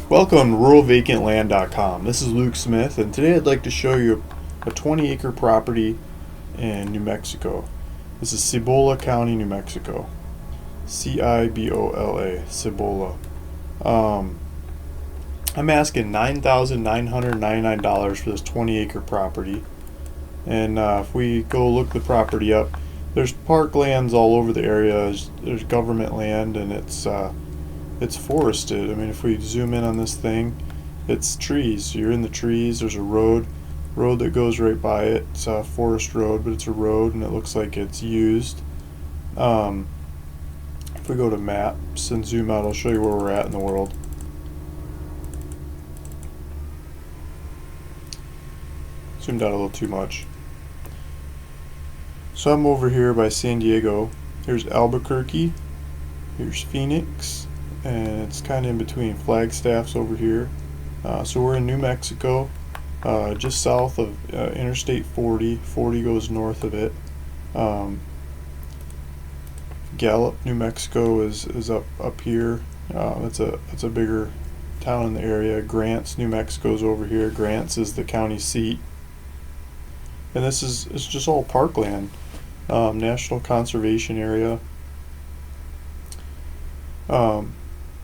Welcome to ruralvacantland.com. This is Luke Smith, and today I'd like to show you a 20-acre property in New Mexico. This is Cibola County, New Mexico. Cibola, Cibola. I'm asking $9,999 for this 20-acre property. And if we go look the property up, there's parklands all over the area. There's government land, and it's forested. I mean, if we zoom in on this thing, it's trees. You're in the trees. There's a road that goes right by it. It's a forest road, but it's a road, and it looks like it's used. If we go to maps and zoom out, I'll show you where we're at in the world. Zoomed out a little too much. So I'm over here by San Diego. Here's Albuquerque. Here's Phoenix. And it's kind of in between. Flagstaff's over here. So we're in New Mexico, just south of Interstate 40. 40 goes north of it. Gallup, New Mexico is up here. It's a bigger town in the area. Grants, New Mexico's over here. Grants is the county seat. And it's just all parkland, national conservation area.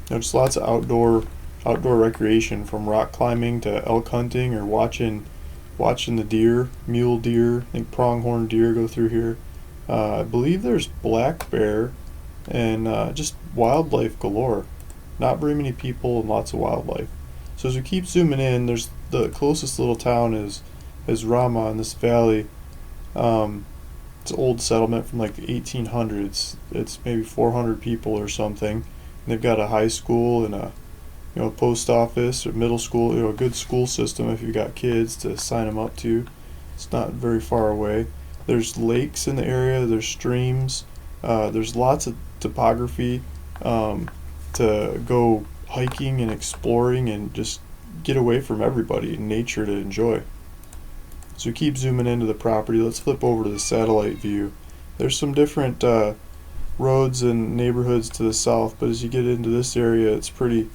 There's lots of outdoor recreation, from rock climbing to elk hunting or watching the deer, mule deer, I think pronghorn deer go through here. I believe there's black bear and just wildlife galore. Not very many people and lots of wildlife. So as we keep zooming in, there's the closest little town is Rama in this valley. It's an old settlement from like the 1800s. It's maybe 400 people or something. And they've got a high school and a post office or middle school, a good school system if you've got kids to sign them up to. It's not very far away. There's lakes in the area. There's streams. There's lots of topography to go hiking and exploring and just get away from everybody and nature to enjoy. So we keep zooming into the property. Let's flip over to the satellite view. There's some different roads and neighborhoods to the south, but as you get into this area, it's pretty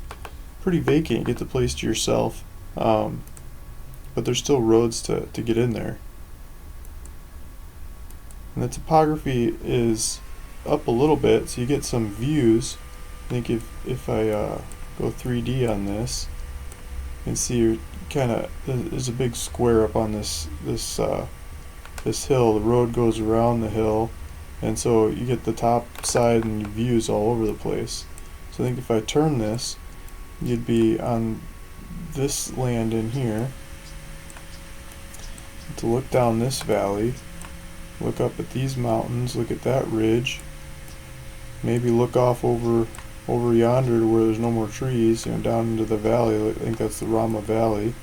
vacant. You get the place to yourself, but there's still roads to get in there. And the topography is up a little bit, so you get some views. I think if I go 3D on this, you can see you're there's a big square up on this hill. The road goes around the hill, and so you get the top side and your views all over the place. So I think if I turn this, you'd be on this land in here. To look down this valley, look up at these mountains, look at that ridge, maybe look off over yonder to where there's no more trees, down into the valley. I think that's the Rama Valley.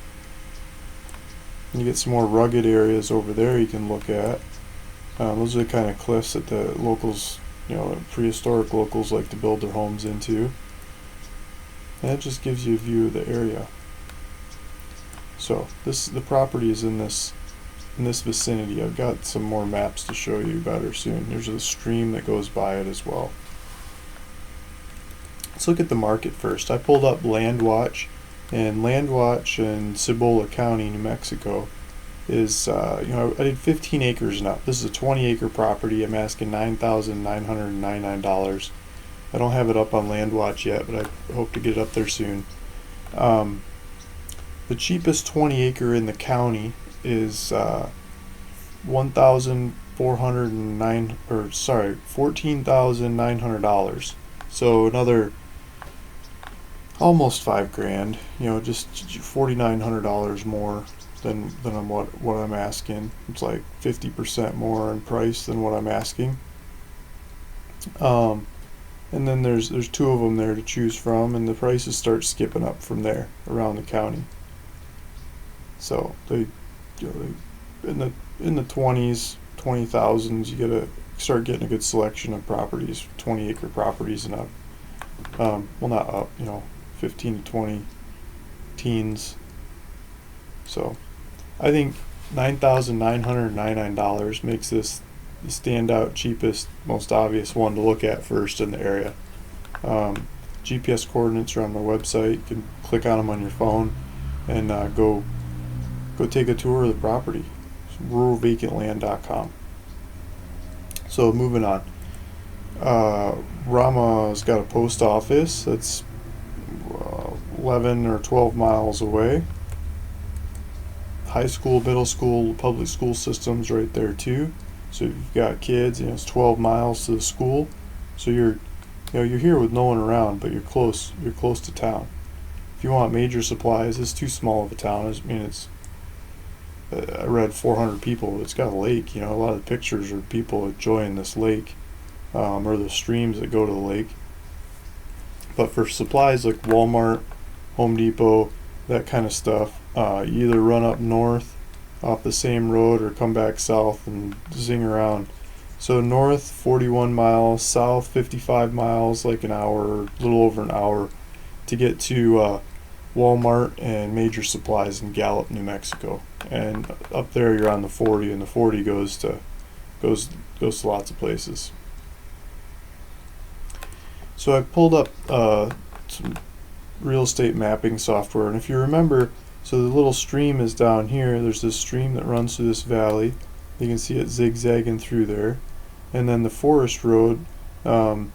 And you get some more rugged areas over there you can look at. Those are the kind of cliffs that the locals, prehistoric locals like to build their homes into. And it just gives you a view of the area. So the property is in this vicinity. I've got some more maps to show you better soon. There's a stream that goes by it as well. Let's look at the market first. I pulled up LandWatch, and LandWatch in Cibola County, New Mexico is, I did 15 acres and up. This is a 20-acre property. I'm asking $9,999. I don't have it up on LandWatch yet, but I hope to get it up there soon. The cheapest 20-acre in the county is $14,900. So another almost $5,000. Just $4,900 more than what I'm asking. It's like 50% more in price than what I'm asking. And then there's two of them there to choose from, and the prices start skipping up from there around the county. So they in the 20s, 20,000s, you gotta start getting a good selection of properties, 20-acre properties and up. Well, not up, 15 to 20 teens. So I think $9,999 makes this the standout, cheapest, most obvious one to look at first in the area. GPS coordinates are on my website. You can click on them on your phone and go take a tour of the property. Ruralvacantland.com. So moving on. Rama's got a post office that's 11 or 12 miles away. High school, middle school, public school systems right there too. So if you've got kids, it's 12 miles to the school. So you're here with no one around, but you're close to town. If you want major supplies, it's too small of a town. I read 400 people. It's got a lake. A lot of the pictures are people enjoying this lake, or the streams that go to the lake. But for supplies like Walmart, Home Depot, that kind of stuff, you either run up north off the same road or come back south and zing around. So north 41 miles, south 55 miles, like an hour, a little over an hour, to get to Walmart and major supplies in Gallup, New Mexico. And up there you're on the 40, and the 40 goes to lots of places. So I pulled up some real estate mapping software, and if you remember, so the little stream is down here. There's this stream that runs through this valley. You can see it zigzagging through there. And then the forest road, I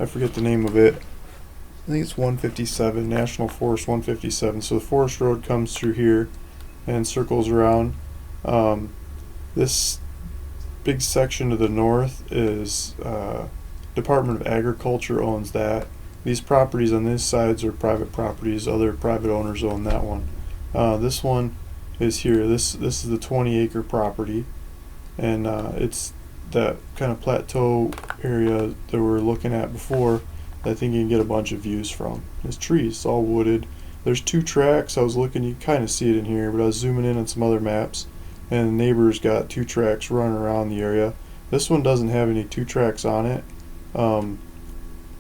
forget the name of it. I think it's 157, National Forest 157. So the forest road comes through here and circles around. This big section to the north is Department of Agriculture owns that. These properties on these sides are private properties. Other private owners own that one. This one is here. This is the 20-acre property, and it's that kind of plateau area that we were looking at before. I think you can get a bunch of views from. There's trees, it's all wooded. There's 2 tracks. I was looking, you kind of see it in here, but I was zooming in on some other maps, and the neighbor's got 2 tracks running around the area. This one doesn't have any 2 tracks on it.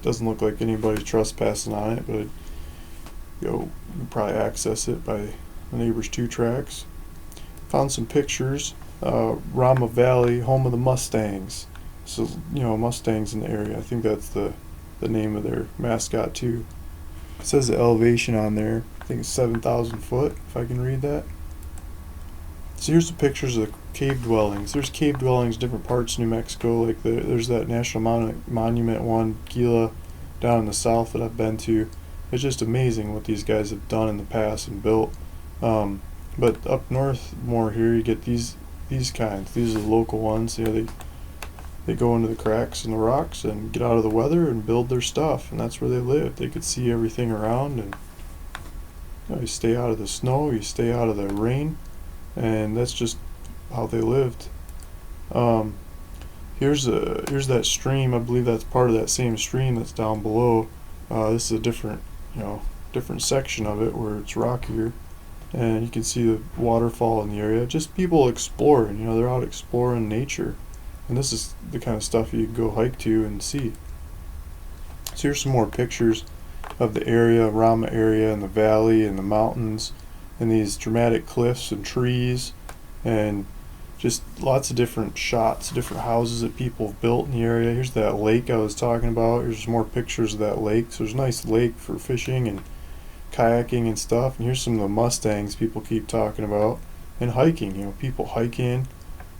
Doesn't look like anybody's trespassing on it, but you can probably access it by the neighbor's 2 tracks. Found some pictures. Rama Valley, home of the Mustangs. So Mustangs in the area. I think that's the name of their mascot too. It says the elevation on there. I think it's 7,000 foot, if I can read that. So here's the pictures of the cave dwellings. There's cave dwellings in different parts of New Mexico. Like there's that National Monument one, Gila, down in the south that I've been to. It's just amazing what these guys have done in the past and built. But up north more here, you get these kinds. These are the local ones. They go into the cracks in the rocks and get out of the weather and build their stuff, and that's where they live. They could see everything around, and you stay out of the snow, you stay out of the rain, and that's just how they lived. Here's that stream. I believe that's part of that same stream that's down below. This is a different section of it where it's rockier, and you can see the waterfall in the area. Just people exploring. They're out exploring nature, and this is the kind of stuff you can go hike to and see. So here's some more pictures of the area, Rama area, and the valley and the mountains, and these dramatic cliffs and trees, and just lots of different shots, different houses that people have built in the area. Here's that lake I was talking about. Here's more pictures of that lake. So there's a nice lake for fishing and kayaking and stuff. And here's some of the Mustangs people keep talking about. And hiking, people hiking,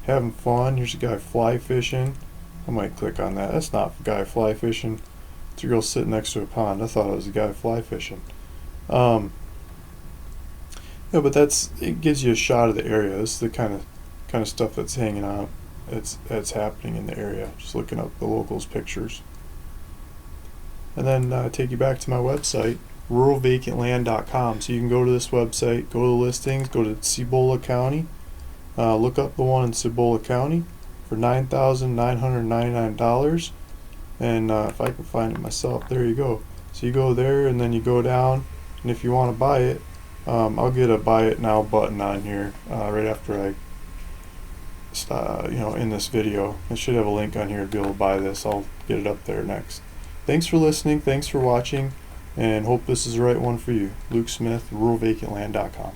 having fun. Here's a guy fly fishing. I might click on that. That's not a guy fly fishing. It's a girl sitting next to a pond. I thought it was a guy fly fishing. But it gives you a shot of the area. This is the kind of stuff that's hanging out. It's happening in the area. Just looking up the locals' pictures. And then take you back to my website, ruralvacantland.com. So you can go to this website, go to the listings, go to Cibola County, look up the one in Cibola County for $9,999. And if I can find it myself, there you go. So you go there, and then you go down, and if you want to buy it, I'll get a buy it now button on here right after I in this video. I should have a link on here to be able to buy this. I'll get it up there next. Thanks for listening, thanks for watching, and hope this is the right one for you. Luke Smith, ruralvacantland.com.